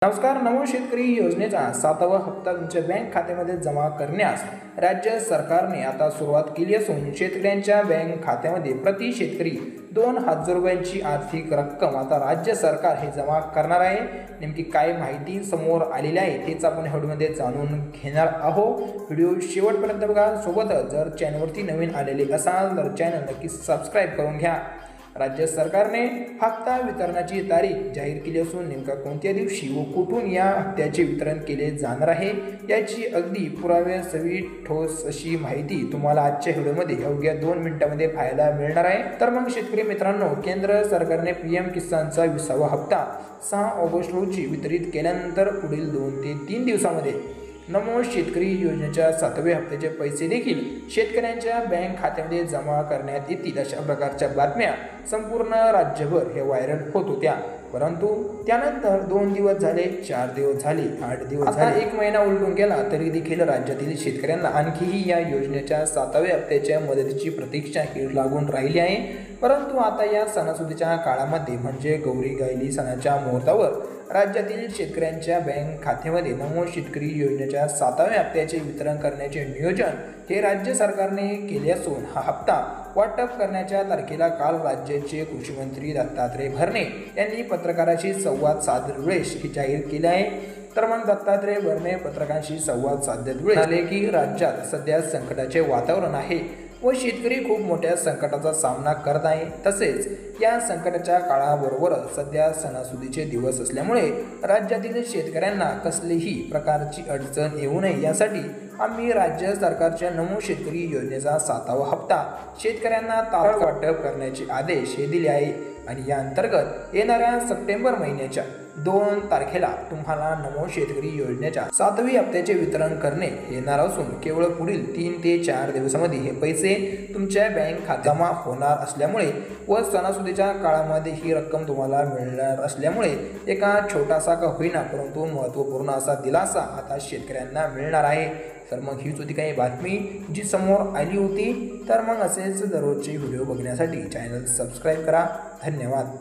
नमस्कार. नमो शेतकरी योजनेचा 7वा हप्ता तुमच्या बँक खात्यामध्ये जमा करण्यास राज्य सरकारने आता सुरुवात केली असून शेतकऱ्यांच्या बँक खात्यामध्ये प्रति शेतकरी 2,000 रुपयांची आर्थिक रक्कम आता राज्य सरकार हे जमा करणार आहे. नेमकी काय माहिती समोर आलेली आहे तेच आपण व्हिडिओमध्ये जाणून घेणार आहोत. व्हिडिओ शेवटपर्यंत बघा. सोबतच जर चॅनलवरती नवीन आलेले असाल तर चॅनल नक्की सबस्क्राईब करून घ्या. राज्य सरकारने हप्ता वितरणाची तारीख जाहीर केली असून नेमका कोणत्या दिवशी व कुठून या हप्त्याचे वितरण केले जाणार आहे याची अगदी पुराव्यासहित ठोस अशी माहिती तुम्हाला आजच्या व्हिडिओमध्ये अवघ्या 2 मिनिटांमध्ये पाहायला मिळणार आहे. तर मग शेतकरी मित्रांनो, केंद्र सरकारने पीएम किसानचा 20वा हप्ता 6 ऑगस्ट रोजी वितरित केल्यानंतर पुढील 2 ते 3 दिवसांमध्ये नमो शेतकरी योजनेच्या 7व्या हप्त्याचे पैसे देखील शेतकऱ्यांच्या बँक खात्यामध्ये जमा करण्यात येतील अशा प्रकारच्या बातम्या संपूर्ण राज्यभर हे व्हायरल होत होत्या. परंतु त्यानंतर 2 दिवस झाले, 4 दिवस झाले, 8 दिवस झाले, 1 महिना उलटून गेला तरी देखील राज्यातील शेतकऱ्यांना आणखीही या योजनेच्या 7व्या हप्त्याच्या मदतीची प्रतीक्षा लागून राहिली आहे. परंतु आता या सणासुदीच्या काळामध्ये म्हणजे गौरी गायली सणाच्या मुहूर्तावर राज्यातील शेतकऱ्यांच्या बँक खात्यामध्ये नमो शेतकरी योजनेच्या 7व्या हप्त्याचे वितरण करण्याचे नियोजन हे राज्य सरकारने केले असून हा हप्ता वाटप करण्याच्या तारखेला काल राज्याचे कृषी मंत्री दत्तात्रय भरणे यांनी पत्रकारांशी संवाद साधल्यावेळेस हे जाहीर केले आहे. तर मग दत्तात्रय भरणे पत्रकारांशी संवाद साधल्यावेळेस म्हणाले की राज्यात सध्या संकटाचे वातावरण आहे व शेतकरी खूप मोठ्या संकटाचा सामना करत आहे. तसेच या संकटाच्या काळाबरोबरच सध्या सणासुदीचे दिवस असल्यामुळे राज्यातील शेतकऱ्यांना कसलीही प्रकारची अडचण येऊ नये यासाठी आम्ही राज्य सरकारच्या नमो शेतकरी योजनेचा 7वा हप्ता शेतकऱ्यांना तात्काळ वाटप करण्याचे आदेश हे दिले आहे आणि या अंतर्गत येणाऱ्या सप्टेंबर महिन्याच्या 2 तारखेला तुम्हाला नमो शेतकरी योजनेच्या 7व्या हप्त्याचे वितरण करणे येणार असून केवळ पुढील 3 ते 4 दिवसांमध्ये हे पैसे तुमच्या बँक खात्यात जमा होणार असल्यामुळे व सणासुदीच्या काळामध्ये ही रक्कम तुम्हाला मिळणार असल्यामुळे एका छोटासा का होईना परंतु महत्त्वपूर्ण असा दिलासा आता शेतकऱ्यांना मिळणार आहे. तर मग हीच होती काही बातमी जी समोर आली होती. तर मग असेच दररोजचे व्हिडिओ बघण्यासाठी चॅनल सबस्क्राईब करा. धन्यवाद.